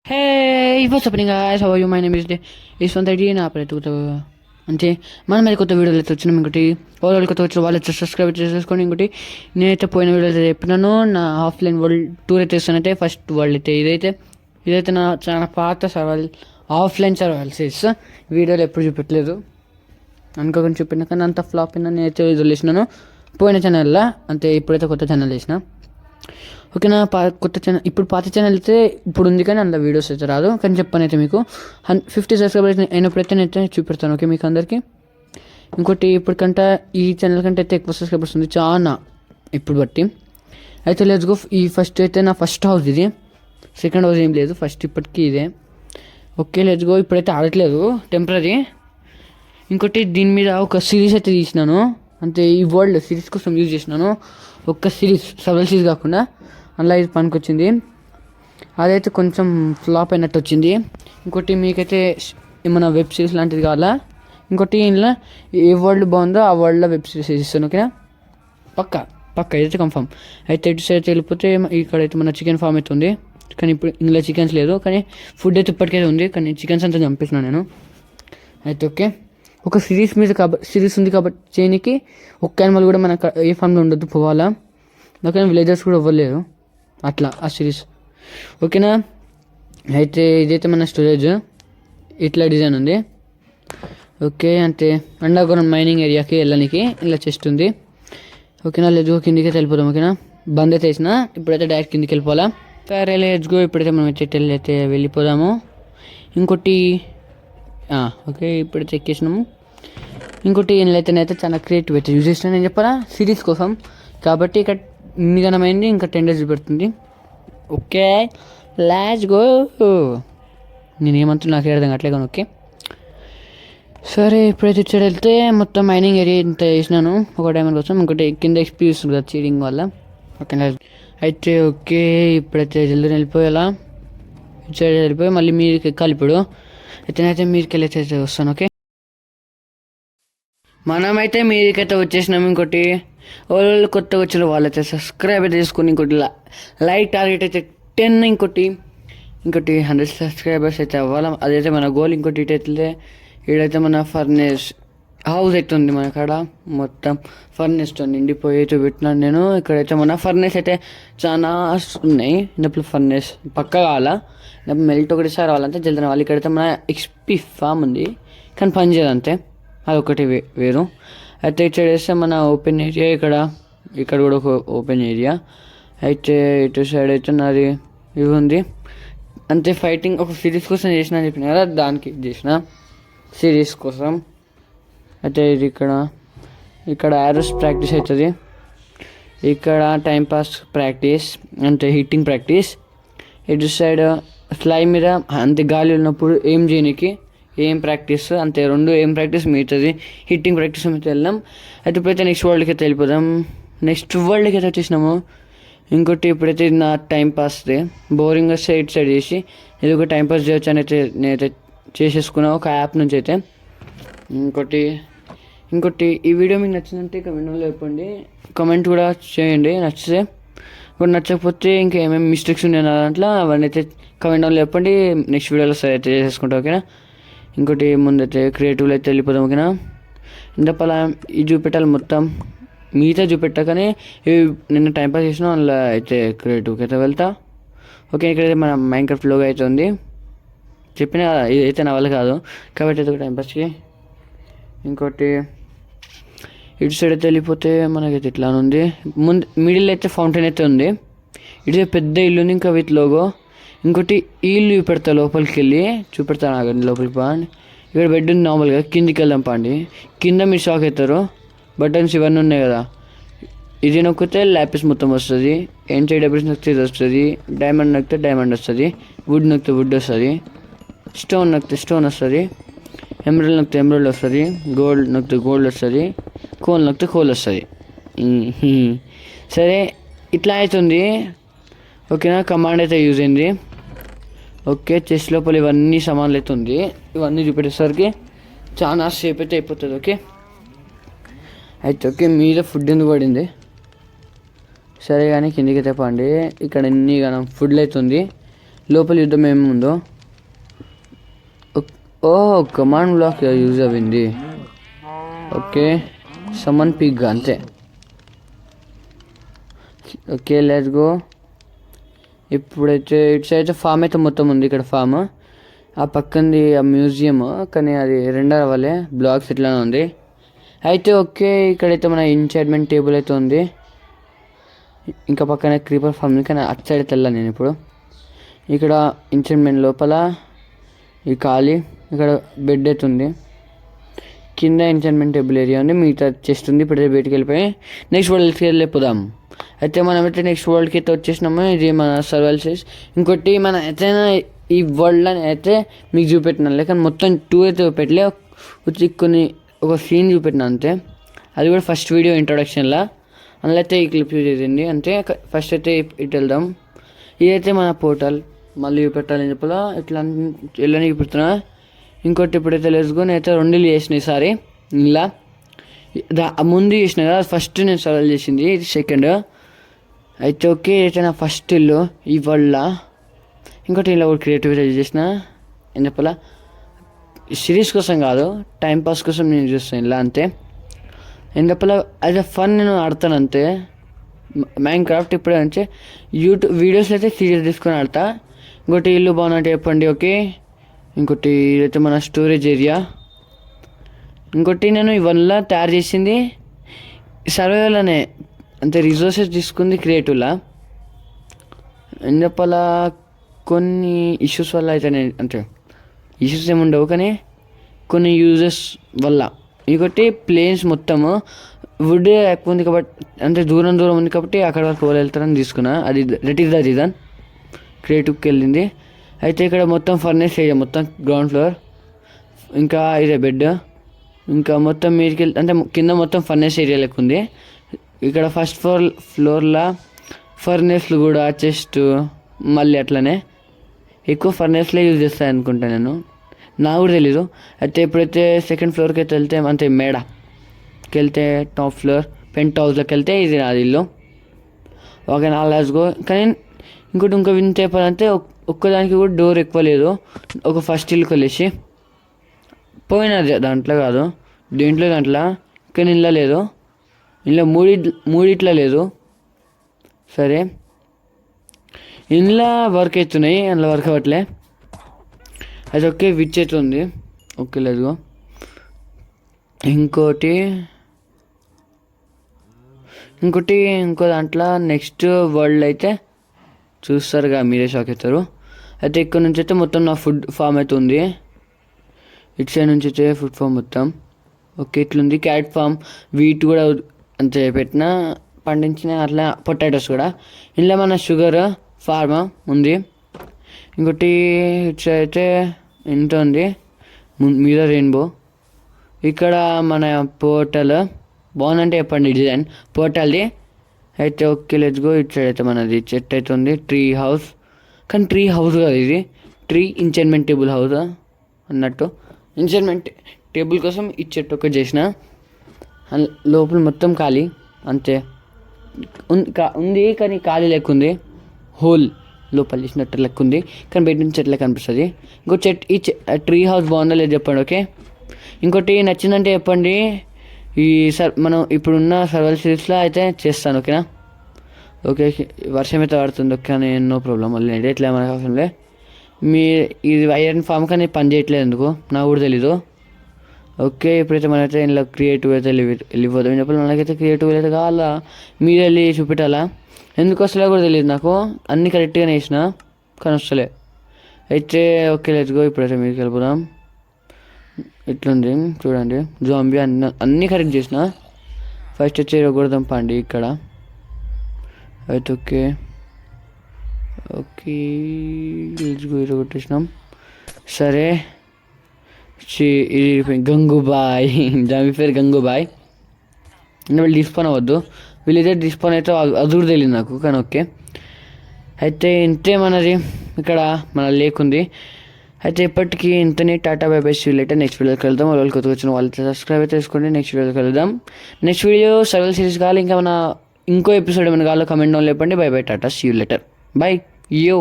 Hey, what's happening guys? How are you? My name is Iswanthadi నా పేరు అంటే మనం మీద కొత్త వీడియోలు అయితే వచ్చినాం. ఇంకోటి వాళ్ళు కొత్త వచ్చిన వాళ్ళు అయితే సబ్స్క్రైబ్ చేసేసుకోండి. ఇంకోటి నేనైతే పోయిన వీడియో అయితే చెప్పినాను, నా ఆఫ్లైన్ వరల్డ్ టూర్ అయితే ఇస్తానంటే ఫస్ట్ వరల్డ్ అయితే ఇదైతే నా చాలా పాత సర్వైవల్ ఆఫ్లైన్ సర్వైవల్ సిరీస్. వీడియోలు ఎప్పుడు చూపెట్టలేదు, అనుకోకుండా చూపిన కానీ అంత ఫ్లాప్ అయినా నేనైతే వదిలేసినాను పోయిన ఛానల్లో. అంతే ఇప్పుడైతే కొత్త ఛానల్ వేసిన. ఓకేనా, కొత్త ఛానల్ ఇప్పుడు పాత ఛానల్ అయితే ఇప్పుడు ఉంది కానీ అందులో వీడియోస్ అయితే రాదు. కానీ చెప్పాను అయితే మీకు 50 సబ్స్క్రైబర్స్ అయినప్పుడైతే నేనైతే చూపెడతాను. ఓకే మీకు అందరికీ. ఇంకోటి ఇప్పటికంటే ఈ ఛానల్ కంటే అయితే ఎక్కువ సబ్స్క్రైబర్స్ ఉంది చాలా ఇప్పుడు బట్టి. అయితే లెట్స్ గో. ఈ ఫస్ట్ అయితే నా ఫస్ట్ హౌస్ ఇది, సెకండ్ హౌస్ ఏం లేదు, ఫస్ట్ ఇప్పటికీ ఇదే. Okay let's go. ఇప్పుడైతే ఆడట్లేదు, టెంపరీ. ఇంకోటి దీని మీద ఒక సిరీస్ అయితే తీసినాను, అంటే ఈ వరల్డ్ సిరీస్ కోసం యూజ్ చేసినాను. ఒక్క సిరీస్ సర్వైవల్ సిరీస్ కాకుండా అలా ఇది పనికొచ్చింది. అదైతే కొంచెం ఫ్లాప్ అయినట్టు వచ్చింది. ఇంకోటి మీకైతే ఏమైనా వెబ్ సిరీస్ లాంటిది కావాలా, ఇంకోటి ఇంట్లో ఏ వరల్డ్ బాగుందో ఆ వరల్డ్లో వెబ్ సిరీస్ ఇస్తాను. ఓకేనా, పక్క ఇదైతే కన్ఫర్మ్. అయితే ఇటు సైడ్ వెళ్ళిపోతే ఇక్కడైతే మన చికెన్ ఫామ్ అయితే ఉంది, కానీ ఇప్పుడు ఇందులో చికెన్స్ లేదు, కానీ ఫుడ్ అయితే ఇప్పటికైతే ఉంది, కానీ చికెన్స్ అంతా చంపేసినాను నేను. అయితే ఓకే, ఒక సిరీస్ మీద సిరీస్ ఉంది కాబట్టి చేయనికి ఒక్క యానిమల్ కూడా మన ఏ ఫామ్లో ఉండొద్దు పోవాలా. ఓకేనా, విలేజర్స్ కూడా ఇవ్వలేరు అట్లా ఆ సిరీస్. ఓకేనా, అయితే ఇదైతే మన స్టోరేజ్ ఇట్లా డిజైన్ ఉంది. ఓకే, అంటే అండర్గ్రౌండ్ మైనింగ్ ఏరియాకి వెళ్ళడానికి ఇలా చెస్ట్ ఉంది. ఓకేనా, లెట్స్ గో. కిందికి వెళ్ళిపోదాం. ఓకేనా, బంద్ అయితే వేసిన, ఇప్పుడైతే డైరెక్ట్ కిందికి వెళ్ళిపోవాలా. సరే లెట్స్ గో. ఇప్పుడైతే మనం అయితే వెళ్ళిపోదాము. ఇంకోటి ఓకే, ఇప్పుడైతే ఎక్కేసినాము. ఇంకోటి అయితే చాలా క్రియేటివ్ అయితే యూజ్ చేసిన నేను చెప్పాలా సిరీస్ కోసం కాబట్టి. ఇక్కడ ఇన్నిగనమైంది, ఇంకా 10 days పెడుతుంది. Okay let's go. నేనేమంటున్నా నాకు అర్థం కావట్లే కానీ ఓకే సరే. ఇప్పుడైతే ఇచ్చాడు వెళ్తే మొత్తం మైనింగ్ ఏరియా ఇంత వేసినాను ఒక డైమండ్ కోసం. ఇంకోటి కింద ఎక్స్పీరియన్స్ ఉంది కదా చీరింగ్ వల్ల. ఓకే అయితే ఓకే, ఇప్పుడైతే జల్దీ వెళ్ళిపోయేలా ఇచ్చాడు వెళ్ళిపోయి మళ్ళీ మీరుకి ఎక్కాలి. ఇప్పుడు అయితే మీరుకి వెళ్ళైతే వస్తాను. ఓకే, మనమైతే మీకైతే వచ్చేసినాము. ఇంకోటి వాళ్ళు కొత్తగా వచ్చిన వాళ్ళైతే సబ్స్క్రైబ్ అయితే చేసుకుని, ఇంకోటి లైక్ టార్గెట్ అయితే 10, ఇంకోటి 100 సబ్స్క్రైబర్స్ అయితే అవ్వాలి, అదైతే మన గోల్. ఇంకోటి ఇటైతే మన ఫర్నేస్ హౌస్ అయితే ఉంది మన కాడ, మొత్తం ఫర్నేస్తో నిండిపోయి అయితే పెట్టినాను నేను. ఇక్కడైతే మన ఫర్నేస్ అయితే చాలా ఉన్నాయి. ఇందులో ఫర్నేస్ పక్క కావాలా, మెల్ట్ ఒకటిసారి రావాలంటే జల్దీ రావాలి. ఇక్కడైతే మన ఎక్స్పీ ఫామ్ ఉంది కానీ పని చేయదు అంతే, అదొకటి వేరు. అయితే ఇటు వేస్తే మన ఓపెన్ ఏరియా, ఇక్కడ కూడా ఒక ఓపెన్ ఏరియా. అయితే ఇటు సైడ్ అయితే నాది ఇవి ఉంది అంతే. ఫైటింగ్ ఒక సిరీస్ కోసం చేసిన అని చెప్పిన కదా, దానికి చేసిన సిరీస్ కోసం. అయితే ఇది ఇక్కడ యారోస్ ప్రాక్టీస్ అవుతుంది, ఇక్కడ టైంపాస్ ప్రాక్టీస్ అంటే హిట్టింగ్ ప్రాక్టీస్. ఇటు సైడ్ ఫ్లై మీద అంతే గాలి ఉన్నప్పుడు ఏం చేయడానికి ఏం ప్రాక్టీస్, అంతే రెండు ఏం ప్రాక్టీస్ మిగతాది హిట్టింగ్ ప్రాక్టీస్ మీద వెళ్ళాం. అయితే ఇప్పుడైతే నెక్స్ట్ వరల్డ్కి అయితే వెళ్ళిపోదాం. నెక్స్ట్ వరల్డ్కి అయితే వచ్చేసినాము. ఇంకోటి ఇప్పుడైతే నా టైంపాస్ది బోరింగ్ వస్తే ఇటు సైడ్ చేసి ఇది ఒక టైంపాస్ చేయొచ్చు అని అయితే నేనైతే చేసేసుకున్నాను ఒక యాప్ నుంచి అయితే. ఇంకోటి ఈ వీడియో మీకు నచ్చిందంటే కమెంట్లో చెప్పండి, కమెంట్ కూడా చేయండి నచ్చితే. ఇప్పుడు నచ్చకపోతే ఇంకా ఏమేమి మిస్టేక్స్ ఉన్నాయి నా దాంట్లో అవన్నీ అయితే కమెంట్లో చెప్పండి, నెక్స్ట్ వీడియోలో సరే అయితే చేసేసుకుంటాం. ఓకేనా, ఇంకోటి ముందైతే క్రియేటివ్లో అయితే వెళ్ళిపోదాం. ఓకేనా, ఇంతపలా ఇది చూపెట్టాలి మొత్తం, మిగతా చూపెట్టాకనే ఇవి నిన్న టైంపాస్ చేసినా అందులో అయితే క్రియేటివ్కి అయితే వెళ్తా. ఓకే, ఇక్కడైతే మన మైన్క్రాఫ్ట్ లోగో అయితే ఉంది, చెప్పిన కదా ఇదైతే నా వల్ల కాదు కాబట్టి అయితే టైంపాస్కి. ఇంకోటి ఇటు సైడ్ అయితే వెళ్ళిపోతే మనకైతే ఇట్లా ఉంది. ముందు మిడిల్ అయితే ఫౌంటైన్ అయితే ఉంది, ఇటు పెద్ద ఇల్లు ఉంది ఇంకా విత్ లోగో. ఇంకోటి ఈ ఇల్లు చూపెడతా, లోపలికి వెళ్ళి చూపెడతాను ఆగండి, లోపలికి బాండి. ఇక్కడ బెడ్ ఉంది నార్మల్గా, కిందికి వెళ్దాం పండి. కింద మీరు షాక్ అవుతారు, బటన్స్ ఇవన్నీ ఉన్నాయి కదా. ఇది నొక్కితే ల్యాపిస్ మొత్తం వస్తుంది, NCAA నొక్కితే ఇది వస్తుంది, డైమండ్ నొక్కితే డైమండ్ వస్తుంది, వుడ్ నొక్కితే వుడ్ వస్తుంది, స్టోన్ నొక్కితే స్టోన్ వస్తుంది, ఎమరాల్డ్ నొక్కితే ఎమరాల్డ్ వస్తుంది, గోల్డ్ నొక్కితే గోల్డ్ వస్తుంది, కోల్ నొక్కితే కోల్ వస్తుంది. సరే ఇట్లా అవుతుంది. ఓకేనా, కమాండ్ అయితే యూజ్ అయింది. ఓకే, చెస్ట్ లోపల ఇవన్నీ సామాన్లు అయితే ఉంది, ఇవన్నీ చూపెట్టేసరికి చాలా సేపు అయితే అయిపోతుంది. ఓకే అయితే ఓకే, మీద ఫుడ్ ఎందుకు పడింది సరే కానీ కిందికి అయితే పండి. ఇక్కడ ఎన్ని ఫుడ్లు అయితే ఉంది, లోపల యుద్ధం ఏముందో. ఓ కమాండ్ బ్లాక్ యూజ్ అయింది. ఓకే సమన్ పిగ్ అంతే. Okay let's go. ఇప్పుడైతే ఇటు సైడ్ అయితే ఫామ్ అయితే మొత్తం ఉంది. ఇక్కడ ఫామ్, ఆ పక్కంది ఆ మ్యూజియం, కానీ అది రెండో అవ్వాలి. బ్లాక్స్ ఇట్లానే ఉంది అయితే. ఓకే ఇక్కడైతే మన ఎంచాంట్మెంట్ టేబుల్ అయితే ఉంది. ఇంకా పక్కన క్రీపర్ ఫామ్ ఉంది, కానీ అటు సైడ్ అయితే వెళ్ళాను నేను ఇప్పుడు. ఇక్కడ ఎంచాంట్మెంట్ లోపల ఈ ఖాళీ, ఇక్కడ బెడ్ అయితే ఉంది. కింద ఎంచాంట్మెంట్ టేబుల్ ఏరియా ఉంది, మిగతా చెస్ట్ ఉంది. ఇప్పుడైతే బయటికి వెళ్ళిపోయి నెక్స్ట్ వరల్డ్కి వెళ్ళిపోదాం. అయితే మనమైతే నెక్స్ట్ వరల్డ్కి అయితే వచ్చేసినాము. ఇది మన సర్వైవల్ సిరీస్. ఇంకోటి మన అయితే ఈ వరల్డ్ అని అయితే మీకు చూపెట్టినా, కానీ మొత్తం 2 అయితే చూపెట్టలే. వచ్చి కొన్ని ఒక సీన్ చూపెట్టిన అంతే. అది కూడా ఫస్ట్ వీడియో ఇంట్రొడక్షన్లో. అందులో అయితే ఈ క్లిప్ యూజ్ చేసింది అంతే. ఫస్ట్ అయితే ఇటు వెళ్దాం. ఇదైతే మన పోర్టల్. మళ్ళీ చూపెట్టాలని చెప్పలా ఇట్లా వెళ్ళని చూపెడుతున్నా. ఇంకోటి ఇప్పుడైతే లేసుకొని నేనైతే 2 ఇల్లు చేసిన ఈసారి. ఇలా ముందు చేసిన కదా, ఫస్ట్ నేను సర్వైవ్ చేసింది, ఇది సెకండ్. అయితే ఓకే అయితే నా ఫస్ట్ ఇల్లు ఈ వల్ల. ఇంకోటి ఇలా కూడా క్రియేటివిటీ చేసిన. ఏం చెప్పాలా, సిరీస్ కోసం కాదు, టైంపాస్ కోసం నేను చూస్తాను ఇలా అంతే. ఏం చెప్పాలా, యాజ్ అ ఫన్ నేను ఆడతాను అంతే. మైన్ క్రాఫ్ట్ ఇప్పుడే నుంచి యూట్యూబ్ వీడియోస్లో అయితే సీరియస్ తీసుకొని ఆడతా. ఇంకోటి ఇల్లు బాగున్నట్టు చెప్పండి. ఓకే ఇంకోటి ఇదైతే మన స్టోరేజ్ ఏరియా. ఇంకోటి నేను ఇవల్ల తయారు చేసింది సర్వైవల్ అనే అంతే, రిసోర్సెస్ తీసుకుంది క్రియేటివ్లా. ఏం చెప్పాలా, కొన్ని ఇష్యూస్ వల్ల అయితే అంటే ఇష్యూస్ ఏమి ఉండవు, కానీ కొన్ని యూజెస్ వల్ల. ఇంకోటి ప్లేన్స్ మొత్తము వుడ్ ఎక్కువ ఉంది కాబట్టి, అంటే దూరం ఉంది కాబట్టి అక్కడ వరకు వాళ్ళు వెళ్తారని తీసుకున్నా. అది దట్ ఈస్ ద రీజన్ క్రియేటివ్కి వెళ్ళింది. అయితే ఇక్కడ మొత్తం ఫర్నేస్ ఏరియా, మొత్తం గ్రౌండ్ ఫ్లోర్. ఇంకా ఇదే బెడ్. ఇంకా మొత్తం మీదకి వెళ్ళి అంటే కింద మొత్తం ఫర్నేస్ ఏరియా లెక్క ఉంది. ఇక్కడ ఫస్ట్ ఫ్లోర్లో ఫర్నేస్లు కూడా చెస్ట్, మళ్ళీ అట్లనే ఎక్కువ ఫర్నేస్లే యూజ్ చేస్తాను అనుకుంటా నేను, నాకు కూడా తెలీదు. అయితే ఎప్పుడైతే సెకండ్ ఫ్లోర్కి అయితే వెళ్తే అంతే, మేడకి వెళ్తే టాప్ ఫ్లోర్ పెంట్ హౌస్లోకి వెళ్తే ఇది నాది ఇల్లు. ఓకే నా లెట్స్ గో. కానీ ఇంకో వింత చెప్పాలంటే ఒక్కదానికి కూడా డోర్ ఎక్కువ లేదు. ఒక ఫస్ట్ ఇల్లుకి వెళ్ళేసి పోయినది, దాంట్లో కాదు దాంట్లో, కానీ ఇంట్లో లేదు. ఇంట్లో మూడిట్లో లేదు. సరే ఇంట్లో వర్క్ అవుతున్నాయి, అందులో వర్క్ అవ్వట్లే. అది ఓకే విచ్ అవుతుంది. ఓకే లేదు. ఇంకోటి ఇంకో దాంట్లో నెక్స్ట్ వరల్డ్ అయితే చూస్తారుగా, మీరే షాక్ అవుతారు. అయితే ఇక్కడ నుంచి అయితే మొత్తం నా ఫుడ్ ఫామ్ అయితే ఉంది. ఇటు సైడ్ నుంచి అయితే ఫుడ్ ఫామ్ మొత్తం ఓకే ఇట్లుంది. క్యాట్ ఫామ్, వీట్ కూడా అంతే పెట్టిన, పండించిన అట్లా పొటాటోస్ కూడా. ఇందులో మన షుగర్ ఫార్మ్ ఉంది. ఇంకోటి ఇటు సైడ్ అయితే ఎంత ఉంది, మీద రెయిన్బో. ఇక్కడ మన పోర్టల్ బాగుందంటే చెప్పండి డిజైన్ పోర్టల్ది. అయితే ఓకే లెట్స్ గో. ఇటు సైడ్ అయితే మనది చెట్టు అయితే ఉంది, ట్రీ హౌస్. కానీ ట్రీ హౌస్ కాదు ఇది, ట్రీ ఎంచాంట్మెంట్ టేబుల్ హౌస్ అన్నట్టు. ఎంచాంట్మెంట్ టేబుల్ కోసం ఈ చెట్టు ఒకటి చేసిన. లోపల మొత్తం ఖాళీ అంతే ఉంది, కానీ ఖాళీ లెక్క ఉంది. హోల్ లోపల చేసినట్టు లెక్క ఉంది, కానీ బయట నుంచి చెట్లే కనిపిస్తుంది. ఇంకో ఈ ట్రీ హౌస్ బాగుందా లేదు చెప్పండి. ఓకే ఇంకోటి నచ్చిందంటే చెప్పండి. ఈ మనం ఇప్పుడున్న సర్వైవల్ సిరీస్లో అయితే చేస్తాను. ఓకేనా. ఓకే వర్షం అయితే పడుతుంది. ఓకే అని నో ప్రాబ్లం. మళ్ళీ ఎట్లా మనకు అవసరంలే. ఇది ఐరన్ ఫామ్ కానీ పని చేయట్లేదు ఎందుకు నాకు కూడా తెలీదు. ఓకే ఇప్పుడైతే మనైతే ఇంట్లో క్రియేటివ్ అయితే వెళ్ళిపోతాం. చెప్పాలి మనకైతే క్రియేటివ్ అయితే కావాలా, మీరు వెళ్ళి చూపెట్టాలా. ఎందుకు వస్తలే కూడా తెలియదు నాకు. అన్నీ కరెక్ట్గానే వేసిన కానీ వస్తలే. అయితే ఓకే లెట్స్ గో. ఇప్పుడైతే మీకు వెళ్ళిపోదాం. ఇట్లుంది చూడండి, జాంబీ అన్నీ కరెక్ట్ చేసిన. ఫస్ట్ వచ్చి కొడదాం పండి ఇక్కడ. అయితే ఓకే లెట్స్ గో. కొట్టేసినాం. సరే ఇది గంగూబాయ్, జాంబీ పేరు గంగూబాయ్. వీళ్ళు డిస్పాన్ అవ్వద్దు, వీళ్ళైతే డిస్పాన్ అయితే అది కూడా తెలియదు నాకు, కానీ ఓకే. అయితే ఇంతే మనది ఇక్కడ మన లేక్ ఉంది. అయితే ఇప్పటికీ ఇంతనే. Tata bye bye, see you later. Next వీడియోకి వెళ్దాం. వాళ్ళు కొత్తగా వచ్చిన వాళ్ళతో సబ్స్క్రైబ్ అయితే చేసుకోండి. నెక్స్ట్ వీడియోకి వెళ్దాం. నెక్స్ట్ వీడియో సర్వైవల్ సిరీస్ కావాలి, ఇంకా మన ఇంకో ఎపిసోడ్ ఏమైనా కావాలో కమెంట్ డౌన్ లేపండి. Bye bye, tata, see you later, bye యో.